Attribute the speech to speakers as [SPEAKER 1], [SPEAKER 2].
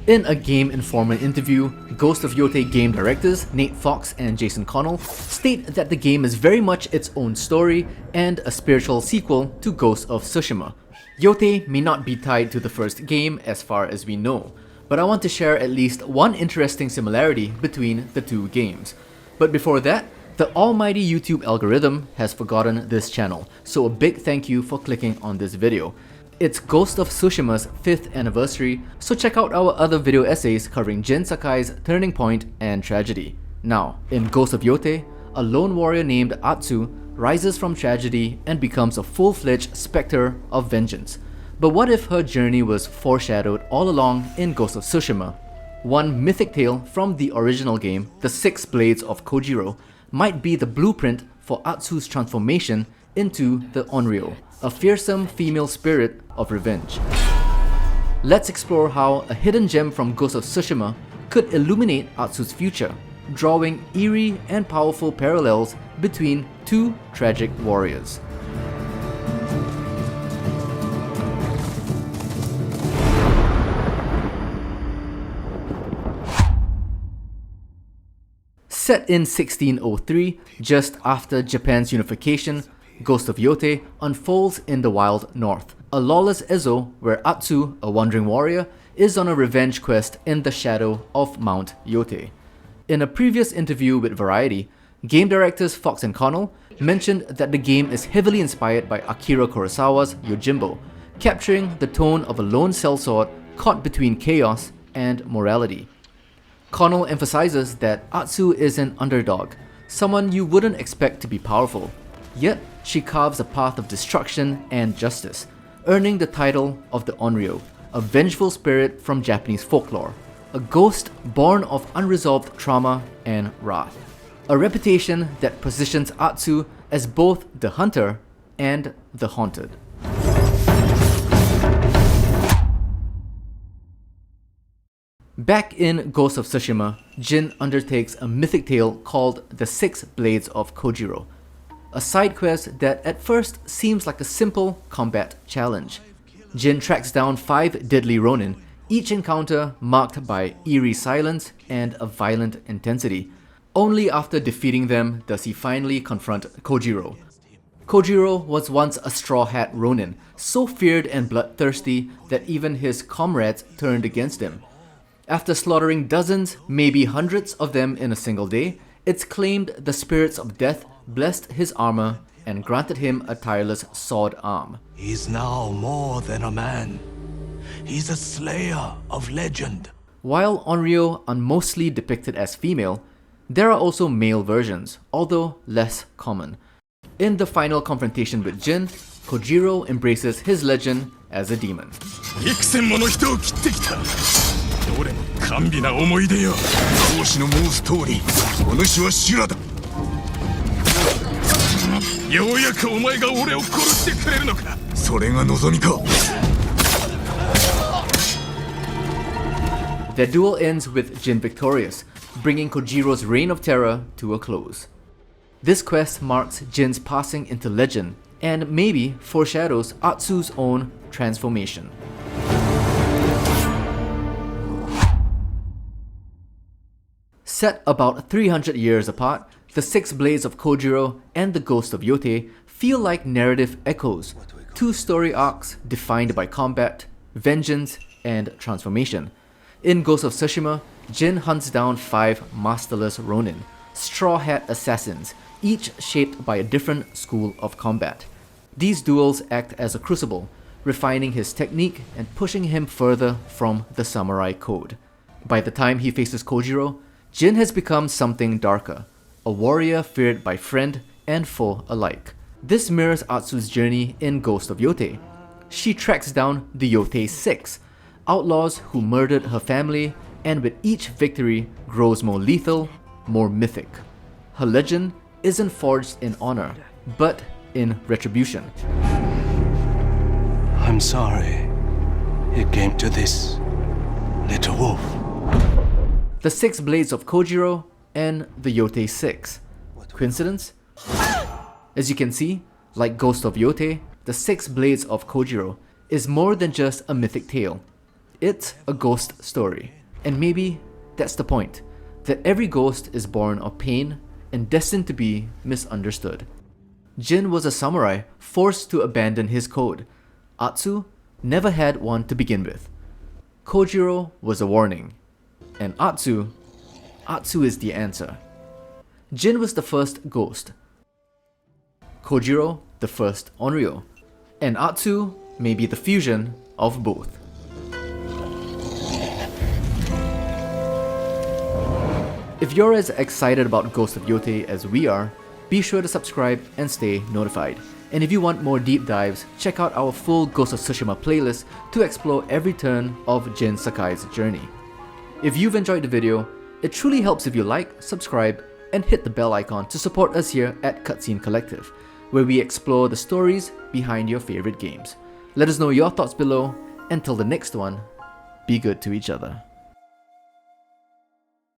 [SPEAKER 1] In a Game Informer interview, Ghost of Yotei game directors Nate Fox and Jason Connell state that the game is very much its own story and a spiritual sequel to Ghost of Tsushima. Yotei may not be tied to the first game as far as we know, but I want to share at least one interesting similarity between the two games. But before that, the almighty YouTube algorithm has forgotten this channel, so a big thank you for clicking on this video. It's Ghost of Tsushima's 5th anniversary, so check out our other video essays covering Jin Sakai's turning point and tragedy. Now, in Ghost of Yotei, a lone warrior named Atsu rises from tragedy and becomes a full-fledged spectre of vengeance. But what if her journey was foreshadowed all along in Ghost of Tsushima? One mythic tale from the original game, the Six Blades of Kojiro, might be the blueprint for Atsu's transformation into the Onryo, a fearsome female spirit of revenge. Let's explore how a hidden gem from Ghost of Tsushima could illuminate Atsu's future, drawing eerie and powerful parallels between two tragic warriors. Set in 1603, just after Japan's unification, Ghost of Yotei unfolds in the wild north, a lawless Ezo where Atsu, a wandering warrior, is on a revenge quest in the shadow of Mount Yotei. In a previous interview with Variety, game directors Fox and Connell mentioned that the game is heavily inspired by Akira Kurosawa's Yojimbo, capturing the tone of a lone sellsword caught between chaos and morality. Connell emphasizes that Atsu is an underdog, someone you wouldn't expect to be powerful. Yet, she carves a path of destruction and justice, earning the title of the Onryo, a vengeful spirit from Japanese folklore, a ghost born of unresolved trauma and wrath. A reputation that positions Atsu as both the hunter and the haunted. Back in Ghost of Tsushima, Jin undertakes a mythic tale called the Six Blades of Kojiro, a side quest that at first seems like a simple combat challenge. Jin tracks down 5 deadly Ronin, each encounter marked by eerie silence and a violent intensity. Only after defeating them does he finally confront Kojiro. Kojiro was once a Straw Hat Ronin, so feared and bloodthirsty that even his comrades turned against him. After slaughtering dozens, maybe hundreds of them in a single day, it's claimed the spirits of death blessed his armor and granted him a tireless sword arm.
[SPEAKER 2] He's now more than a man. He's a slayer of legend.
[SPEAKER 1] While Onryo are mostly depicted as female, there are also male versions, although less common. In the final confrontation with Jin, Kojiro embraces his legend as a demon.
[SPEAKER 2] どれも甘美な思い出よ。孔子の申す通り、お主は修羅だ。ようやくお前が俺を殺してくれるのか。それが望みか。
[SPEAKER 1] Their duel ends with Jin victorious, bringing Kojiro's reign of terror to a close. This quest marks Jin's passing into legend and maybe foreshadows Atsu's own transformation. Set about 300 years apart, the Six Blades of Kojiro and the Ghost of Yotei feel like narrative echoes, two story arcs defined by combat, vengeance, and transformation. In Ghost of Tsushima, Jin hunts down 5 masterless Ronin, Straw Hat assassins, each shaped by a different school of combat. These duels act as a crucible, refining his technique and pushing him further from the samurai code. By the time he faces Kojiro, Jin has become something darker, a warrior feared by friend and foe alike. This mirrors Atsu's journey in Ghost of Yotei. She tracks down the Yotei Six, outlaws who murdered her family, and with each victory grows more lethal, more mythic. Her legend isn't forged in honor, but in retribution.
[SPEAKER 2] I'm sorry it came to this, little wolf.
[SPEAKER 1] The Six Blades of Kojiro and the Yotei Six. Coincidence? As you can see, like Ghost of Yotei, the Six Blades of Kojiro is more than just a mythic tale. It's a ghost story. And maybe that's the point, that every ghost is born of pain and destined to be misunderstood. Jin was a samurai forced to abandon his code. Atsu never had one to begin with. Kojiro was a warning. And Atsu is the answer. Jin was the first ghost. Kojiro the first Onryo. And Atsu may be the fusion of both. If you're as excited about Ghost of Yotei as we are, be sure to subscribe and stay notified. And if you want more deep dives, check out our full Ghost of Tsushima playlist to explore every turn of Jin Sakai's journey. If you've enjoyed the video, it truly helps if you like, subscribe, and hit the bell icon to support us here at Cutscene Collective, where we explore the stories behind your favorite games. Let us know your thoughts below. Until the next one, be good to each other.